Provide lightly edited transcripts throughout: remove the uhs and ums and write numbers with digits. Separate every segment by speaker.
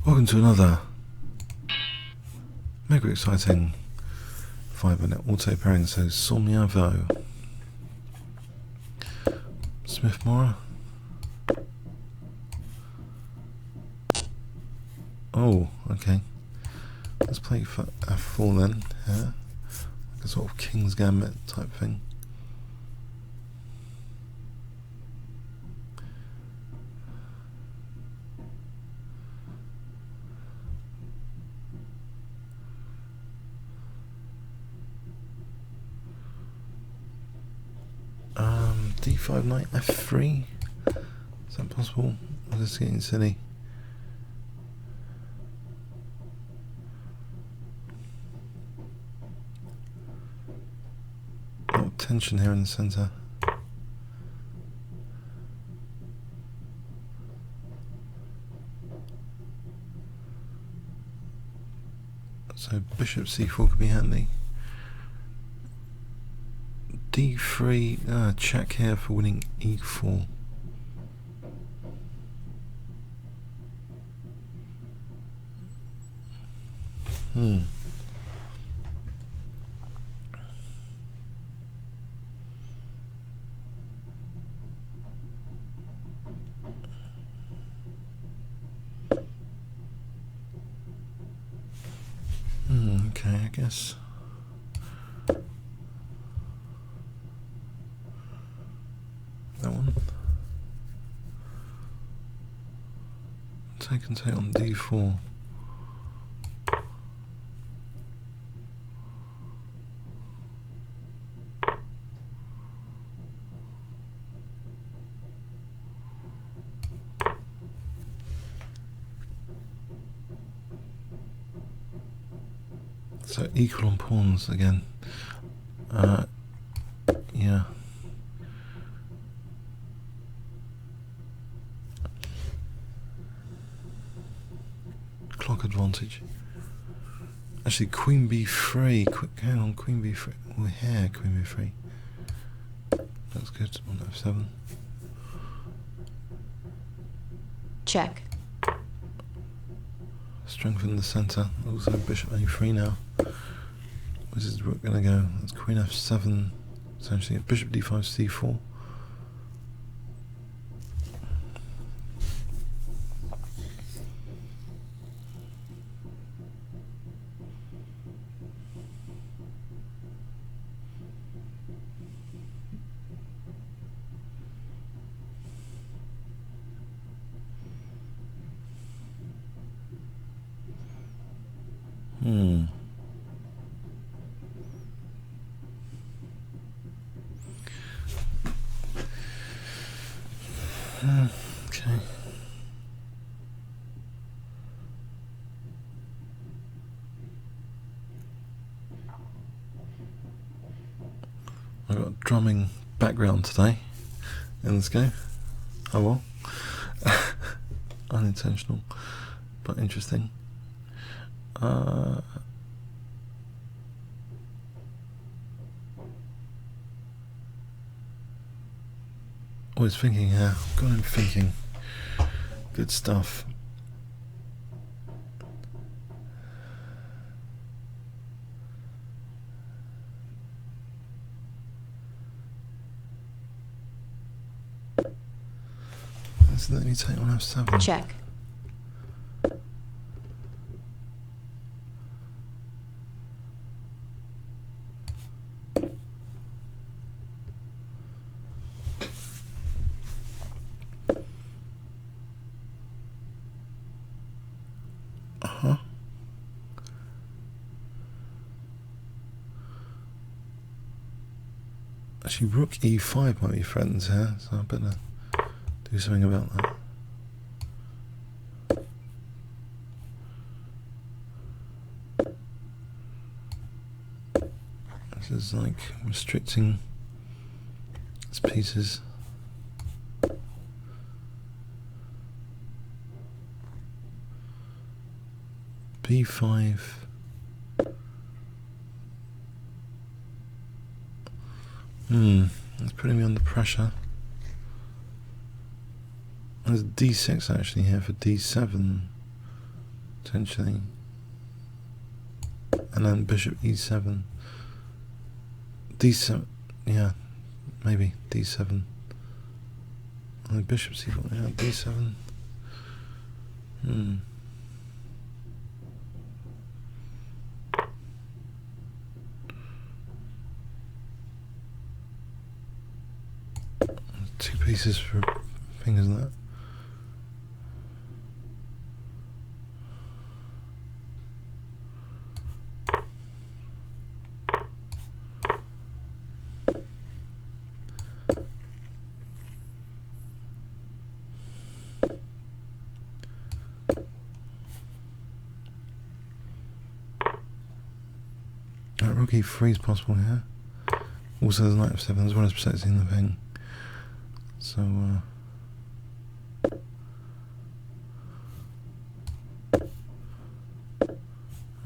Speaker 1: Welcome to another mega exciting 5-minute auto pairing. So Sormiaivo, Smith-Morra. Oh, okay. Let's play for F4 then. Yeah, like a sort of King's Gambit type thing. D5 knight F3. Is that possible? Or is this getting silly? A lot of tension here in the centre. So bishop c4 could be handy. D3, check here for winning e4. Okay, I guess. That one. Take and take on d4. So equal on pawns again. Yeah. Clock advantage. Actually, Queen B3. Hang on, Queen B3. Oh, here, Queen B3. That's good. On F7.
Speaker 2: Check.
Speaker 1: Strengthen the centre. Also, Bishop A3 now. Where's his rook going to go? That's Queen F7. Essentially, Bishop D5 C4. Okay. I've got a drumming background today in this game. Oh well. Unintentional, but interesting. Always thinking here. Got him thinking. Good stuff. Let's let me take on F7.
Speaker 2: Check.
Speaker 1: Actually, Rook E5 might be threatened here, so I better do something about that. This is like restricting its pieces. B5. It's putting me under pressure. There's D6 actually here for D7. potentially. And then bishop e7. d7, yeah, maybe d7. And bishop c4, yeah, d7. Two pieces for fingers like that. Rook e3 is possible here. Also there's knight f7 as well as protecting the thing. So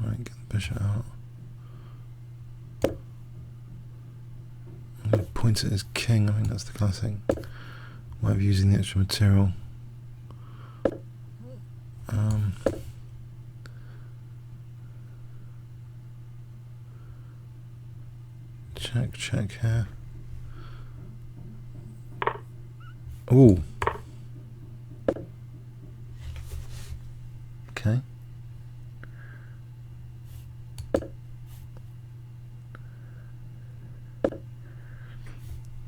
Speaker 1: right, get the bishop out. I'm going to point it as king, I think that's the classic way of using the extra material. Check here. Ooh. Okay.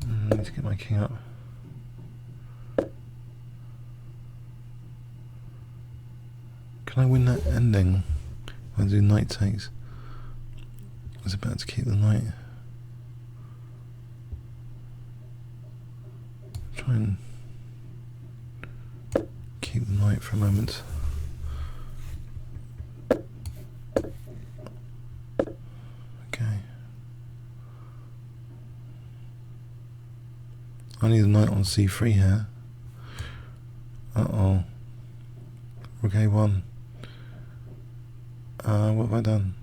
Speaker 1: I need to get my king up. Can I win that ending? If I do knight takes. I was about to keep the knight. Try and keep the knight for a moment. Okay. I need a knight on c3 here. Uh-oh. Rook a1. What have I done?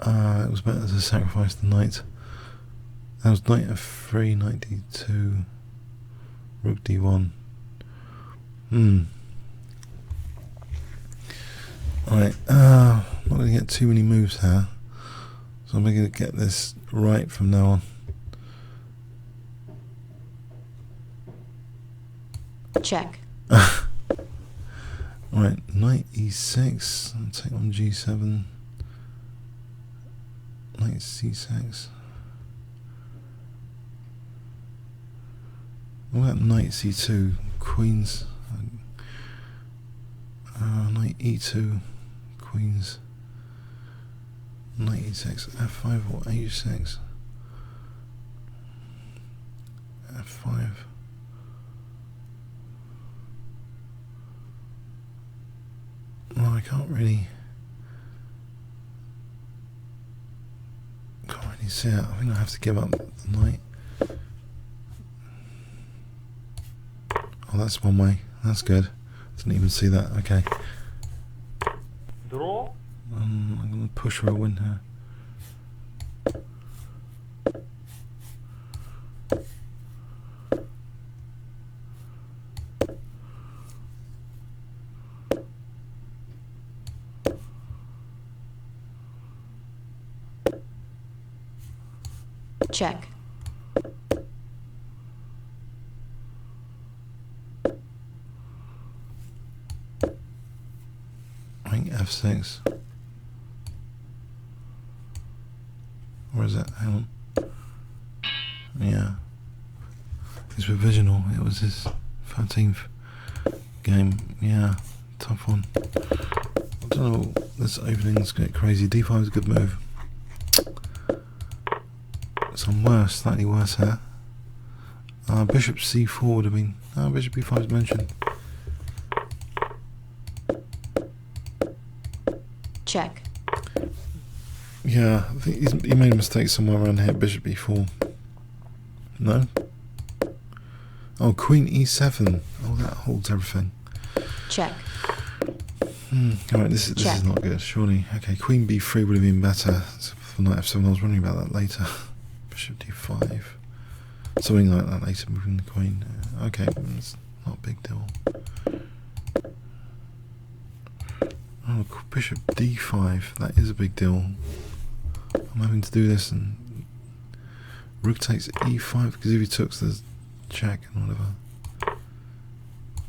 Speaker 1: It was better to sacrifice the knight. That was knight f3, knight d2, rook d1. Alright, not going to get too many moves here, so I'm going to get this right from now on.
Speaker 2: Check.
Speaker 1: Right, knight e6, I'll take on g7, knight c6. What about knight c2, queens, knight e2, queens, knight e6, f5 or h6, f5. No, I can't really see it. I think I have to give up the knight. Oh, that's one way. That's good. Didn't even see that. Okay.
Speaker 3: Draw.
Speaker 1: I'm going to push for a win here.
Speaker 2: Check.
Speaker 1: I think f6. Or is it? Hang on. Yeah. It's provisional. It was his 13th game. Yeah. Tough one. I don't know. This opening's get crazy. d5 is a good move. Some worse, slightly worse here. Bishop c4 would have been. Bishop b5 is mentioned.
Speaker 2: Check.
Speaker 1: Yeah, I think he made a mistake somewhere around here. Bishop b4. No? Oh, queen e7. Oh, that holds everything.
Speaker 2: Check.
Speaker 1: Alright, this is not good, surely. Okay, queen b3 would have been better for knight f7. I was wondering about that later. Bishop d5. Something like that later, moving the queen. Okay, it's not a big deal. bishop d5. That is a big deal. I'm having to do this, and rook takes e5 because if he took the check and whatever.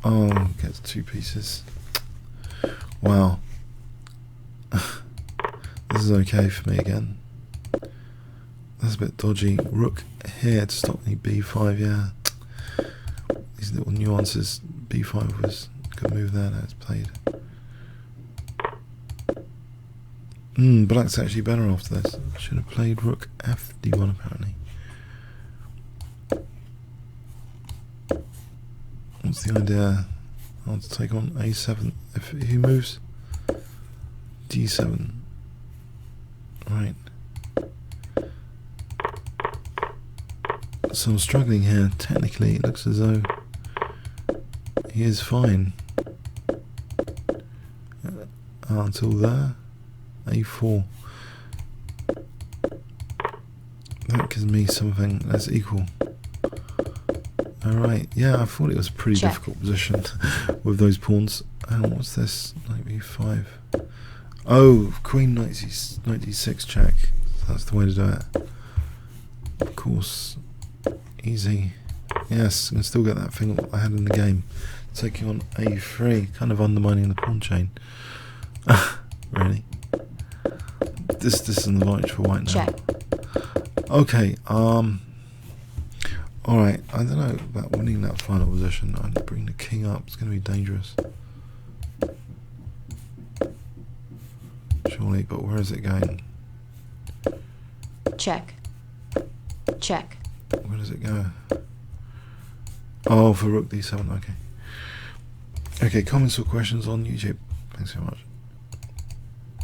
Speaker 1: Oh, gets 2 pieces. Wow. This is okay for me again. That's a bit dodgy. Rook here to stop me b5, yeah. These little nuances. b5 was a good move there, that's played. Black's actually better after this. Should have played rook fd1 apparently. What's the idea? I want to take on a7. If he moves d7. Right. So I'm struggling here. Technically, it looks as though he is fine. Until there. a4. That gives me something that's equal. Alright, yeah, I thought it was a pretty difficult position with those pawns. And what's this? Knight b5. Oh, queen knight d6 check. So that's the way to do it. Of course. Easy. Yes, I can still get that thing I had in the game. Taking on a3, kind of undermining the pawn chain. Really? This is an advantage for white now.
Speaker 2: Check.
Speaker 1: Okay, alright, I don't know about winning that final position. I'd bring the king up, it's going to be dangerous. Surely, but where is it going?
Speaker 2: Check. Check.
Speaker 1: Where does it go? Oh, for rook d7, okay. Okay, comments or questions on YouTube. Thanks so much.